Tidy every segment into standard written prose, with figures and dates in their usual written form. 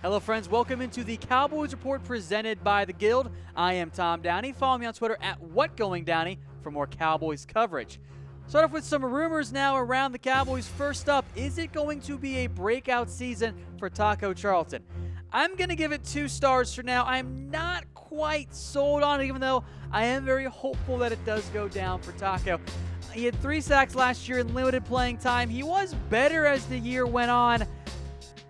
Hello friends, welcome into the Cowboys Report presented by The Guild. I am Tom Downey. Follow me on Twitter at WhatGoingDowney for more Cowboys coverage. Start off with some rumors now around the Cowboys. First up, is it going to be a breakout season for Taco Charlton? I'm going to give it 2 stars for now. I'm not quite sold on it, even though I am very hopeful that it does go down for Taco. He had 3 sacks last year in limited playing time. He was better as the year went on.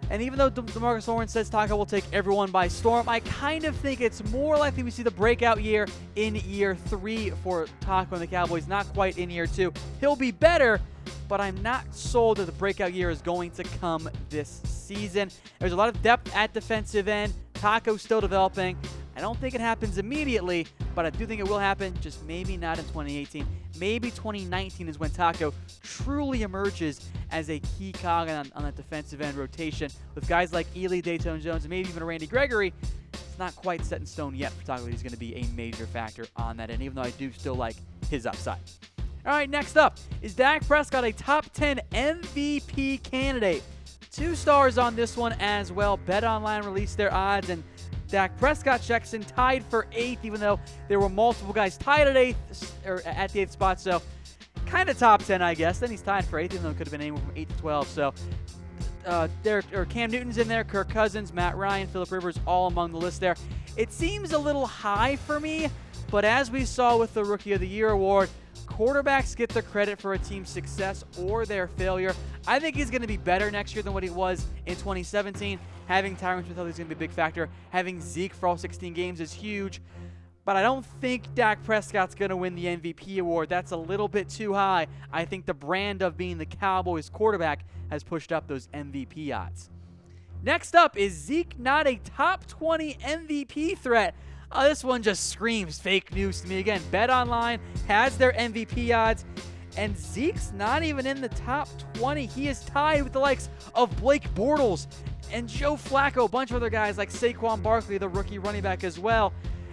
And even though DeMarcus Lawrence says Taco will take everyone by storm, I kind of think it's more likely we see the breakout year in year 3 for Taco and the Cowboys, not quite in year 2. He'll be better, but I'm not sold that the breakout year is going to come this season. There's a lot of depth at defensive end. Taco's still developing. I don't think it happens immediately, but I do think it will happen, just maybe not in 2018. Maybe 2019 is when Taco truly emerges as a key cog on that defensive end rotation. With guys like Ely, Dayton Jones, and maybe even Randy Gregory, it's not quite set in stone yet for Taco. He's going to be a major factor on that end, even though I do still like his upside. All right, next up, is Dak Prescott a top 10 MVP candidate? 2 stars on this one as well. BetOnline released their odds, and Dak Prescott checks in tied for 8th, even though there were multiple guys tied at 8th, or at the 8th spot, so kind of top 10, I guess. Then he's tied for 8th, even though it could have been anywhere from 8 to 12. So Cam Newton's in there, Kirk Cousins, Matt Ryan, Phillip Rivers, all among the list there. It seems a little high for me, but as we saw with the Rookie of the Year award, quarterbacks get the credit for a team's success or their failure. I think he's going to be better next year than what he was in 2017. Having Tyron Smith is going to be a big factor. Having Zeke for all 16 games is huge. But I don't think Dak Prescott's going to win the MVP award. That's a little bit too high. I think the brand of being the Cowboys quarterback has pushed up those MVP odds. Next up, is Zeke not a top 20 MVP threat? This one just screams fake news to me again. BetOnline has their MVP odds, and Zeke's not even in the top 20. He is tied with the likes of Blake Bortles and Joe Flacco, a bunch of other guys like Saquon Barkley, the rookie running back as well.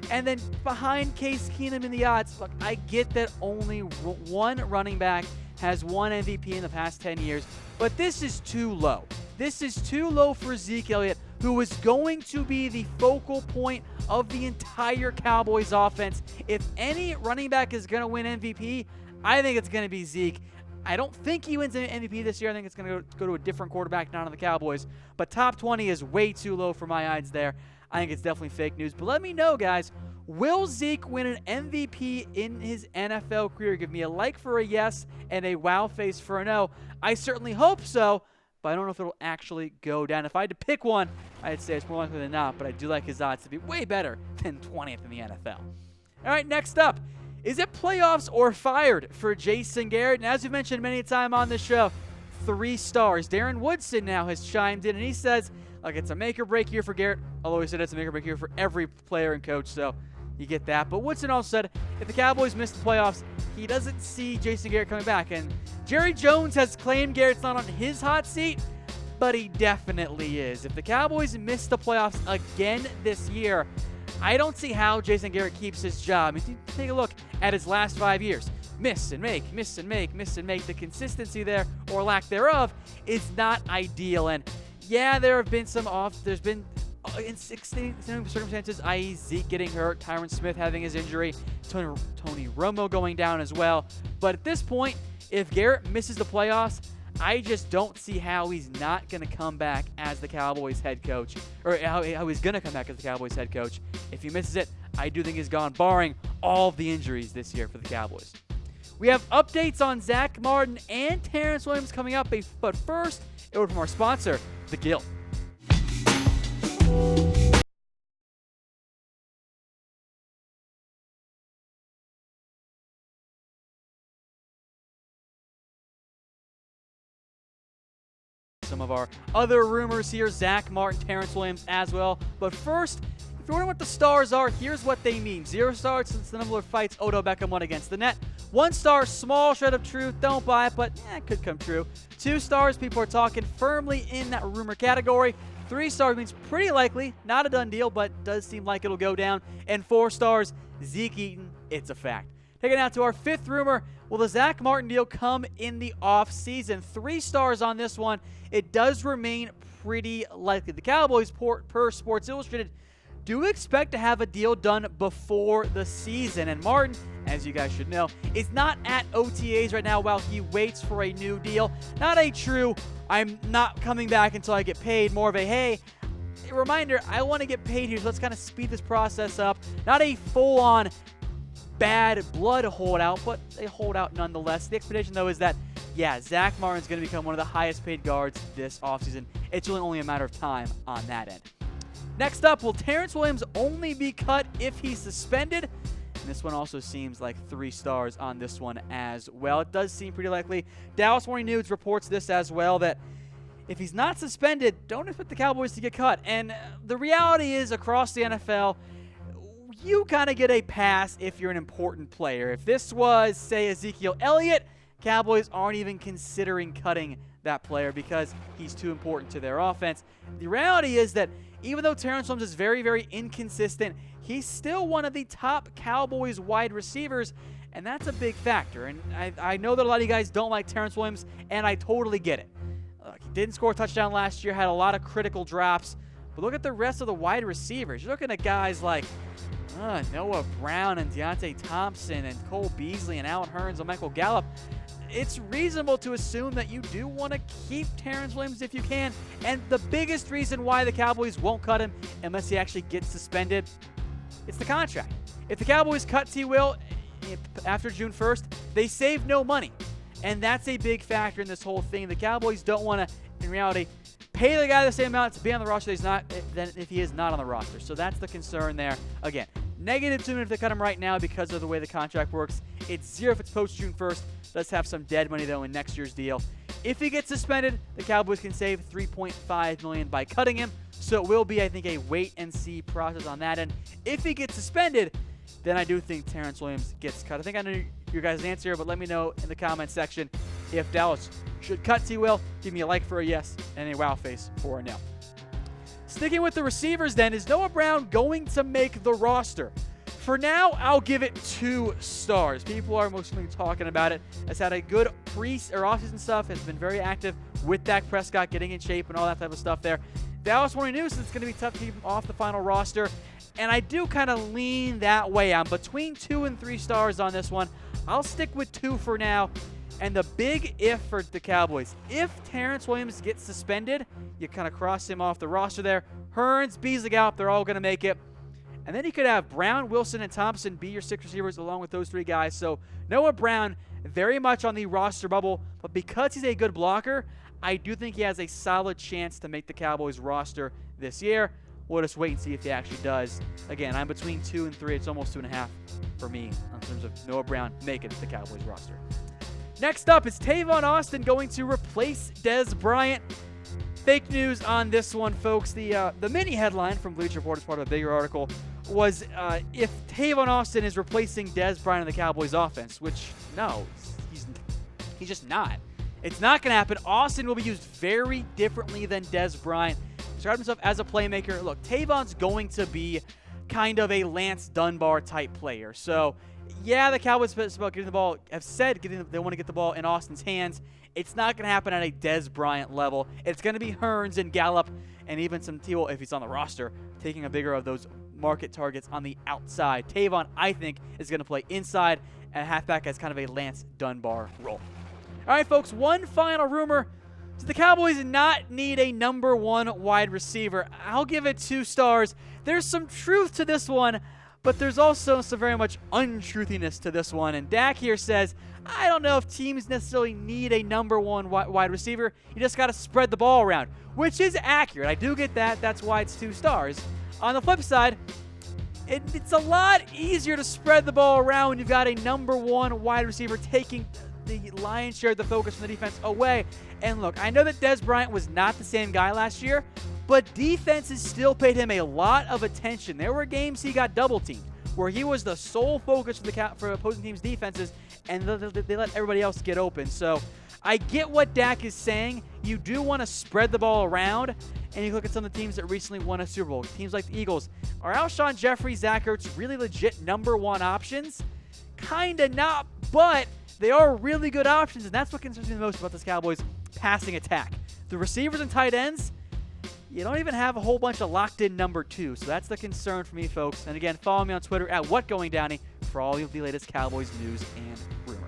And then behind Case Keenum in the odds, look, I get that only one running back has won MVP in the past 10 years, but this is too low. This is too low for Zeke Elliott, who is going to be the focal point of the entire Cowboys offense. If any running back is going to win MVP, I think it's going to be Zeke. I don't think he wins an MVP this year. I think it's going to go to a different quarterback, not on the Cowboys. But top 20 is way too low for my odds there. I think it's definitely fake news. But let me know, guys, will Zeke win an MVP in his NFL career? Give me a like for a yes and a wow face for a no. I certainly hope so, but I don't know if it'll actually go down. If I had to pick one, I'd say it's more likely than not, but I do like his odds to be way better than 20th in the NFL. All right, next up, is it playoffs or fired for Jason Garrett? And as we've mentioned many times on this show, 3 stars. Darren Woodson now has chimed in, and he says, like, it's a make-or-break year for Garrett, although he said it's a make-or-break year for every player and coach, so you get that. But Woodson also said if the Cowboys miss the playoffs, he doesn't see Jason Garrett coming back. And Jerry Jones has claimed Garrett's not on his hot seat, but he definitely is. If the Cowboys miss the playoffs again this year, I don't see how Jason Garrett keeps his job. If you take a look at his last 5 years, miss and make, miss and make, miss and make. The consistency there, or lack thereof, is not ideal. And yeah, there's been in 16 circumstances, i.e. Zeke getting hurt, Tyron Smith having his injury, Tony Romo going down as well. But at this point, if Garrett misses the playoffs, I just don't see how he's not going to come back as the Cowboys head coach, or how he's going to come back as the Cowboys head coach. If he misses it, I do think he's gone, barring all of the injuries this year for the Cowboys. We have updates on Zack Martin and Terrance Williams coming up, but first, a word from our sponsor, The Guild. Some of our other rumors here, Zack Martin, Terrance Williams as well. But first, if you're wondering what the stars are, here's what they mean. 0 stars since the number of fights Odell Beckham won against the net. 1 star, small shred of truth, don't buy it, but it could come true. 2 stars, people are talking firmly in that rumor category. 3 stars means pretty likely, not a done deal, but does seem like it'll go down. And 4 stars, Zeke Eaton, it's a fact. Taking it out to our 5th rumor, will the Zack Martin deal come in the offseason? 3 stars on this one. It does remain pretty likely. The Cowboys, per Sports Illustrated, do expect to have a deal done before the season. And Martin, as you guys should know, is not at OTAs right now while he waits for a new deal. Not a true, I'm not coming back until I get paid, more of a, hey, a reminder, I want to get paid here, so let's kind of speed this process up. Not a full-on bad blood holdout, but a holdout nonetheless. The expectation, though, is that, yeah, Zack Martin is going to become one of the highest paid guards this offseason. It's really only a matter of time on that end. Next up, will Terrance Williams only be cut if he's suspended? And this one also seems like 3 stars on this one as well. It does seem pretty likely. Dallas Morning News reports this as well, that if he's not suspended, don't expect the Cowboys to get cut. And the reality is, across the NFL, you kind of get a pass if you're an important player. If this was, say, Ezekiel Elliott, Cowboys aren't even considering cutting that player because he's too important to their offense. The reality is that even though Terrance Williams is very, very inconsistent, he's still one of the top Cowboys wide receivers, and that's a big factor. And I know that a lot of you guys don't like Terrance Williams, and I totally get it. He didn't score a touchdown last year, had a lot of critical drops, but look at the rest of the wide receivers. You're looking at guys like Noah Brown and Deontay Thompson and Cole Beasley and Allen Hurns and Michael Gallup. It's reasonable to assume that you do want to keep Terrance Williams if you can. And the biggest reason why the Cowboys won't cut him unless he actually gets suspended, it's the contract. If the Cowboys cut T. Will after June 1st, they save no money. And that's a big factor in this whole thing. The Cowboys don't want to, in reality, pay the guy the same amount to be on the roster than if he is not on the roster. So that's the concern there. Again, negative 2 if they cut him right now because of the way the contract works. It's 0 if it's post-June 1st. Let's have some dead money, though, in next year's deal. If he gets suspended, the Cowboys can save $3.5 million by cutting him. So it will be, I think, a wait-and-see process on that end. If he gets suspended, then I do think Terrance Williams gets cut. I think I know your guys' answer here, but let me know in the comments section if Dallas should cut T. Will. Give me a like for a yes and a wow face for a no. Sticking with the receivers then, is Noah Brown going to make the roster? For now, I'll give it 2 stars. People are mostly talking about it. Has had a good offseason stuff. Has been very active with Dak Prescott, getting in shape and all that type of stuff there. Dallas Morning News, it's going to be tough to keep him off the final roster. And I do kind of lean that way. I'm between 2 and 3 stars on this one. I'll stick with 2 for now. And the big if for the Cowboys, if Terrance Williams gets suspended, you kind of cross him off the roster there. Hurns, Beasley, Gallup, they're all going to make it. And then you could have Brown, Wilson, and Thompson be your 6 receivers along with those 3 guys. So Noah Brown, very much on the roster bubble. But because he's a good blocker, I do think he has a solid chance to make the Cowboys roster this year. We'll just wait and see if he actually does. Again, I'm between 2 and 3. It's almost 2.5 for me in terms of Noah Brown making the Cowboys roster. Next up, is Tavon Austin going to replace Dez Bryant? Fake news on this one, folks. The mini headline from Bleacher Report as part of a bigger article was if Tavon Austin is replacing Dez Bryant in the Cowboys offense, which, no, he's just not. It's not going to happen. Austin will be used very differently than Dez Bryant. Described himself as a playmaker. Look, Tavon's going to be kind of a Lance Dunbar type player. So, yeah, the Cowboys about getting the ball have said they want to get the ball in Austin's hands. It's not going to happen at a Dez Bryant level. It's going to be Hurns and Gallup and even some T.O. if he's on the roster, taking a bigger of those market targets on the outside. Tavon, I think, is going to play inside and halfback as kind of a Lance Dunbar role. All right, folks, one final rumor. Does the Cowboys not need a number 1 wide receiver? I'll give it 2 stars. There's some truth to this one, but there's also some very much untruthiness to this one. And Dak here says, I don't know if teams necessarily need a number 1 wide receiver. You just got to spread the ball around, which is accurate. I do get that. That's why it's 2 stars. On the flip side, it's a lot easier to spread the ball around when you've got a number 1 wide receiver taking the lion's share of the focus from the defense away. And look, I know that Dez Bryant was not the same guy last year, but defenses still paid him a lot of attention. There were games he got double-teamed, where he was the sole focus for opposing teams' defenses, and they let everybody else get open. So I get what Dak is saying. You do want to spread the ball around, and you look at some of the teams that recently won a Super Bowl. Teams like the Eagles. Are Alshon Jeffrey, Zach Ertz really legit number 1 options? Kinda not, but they are really good options, and that's what concerns me the most about this Cowboys passing attack. The receivers and tight ends, you don't even have a whole bunch of locked-in number 2. So that's the concern for me, folks. And again, follow me on Twitter at WhatGoingDowney for all of the latest Cowboys news and rumors.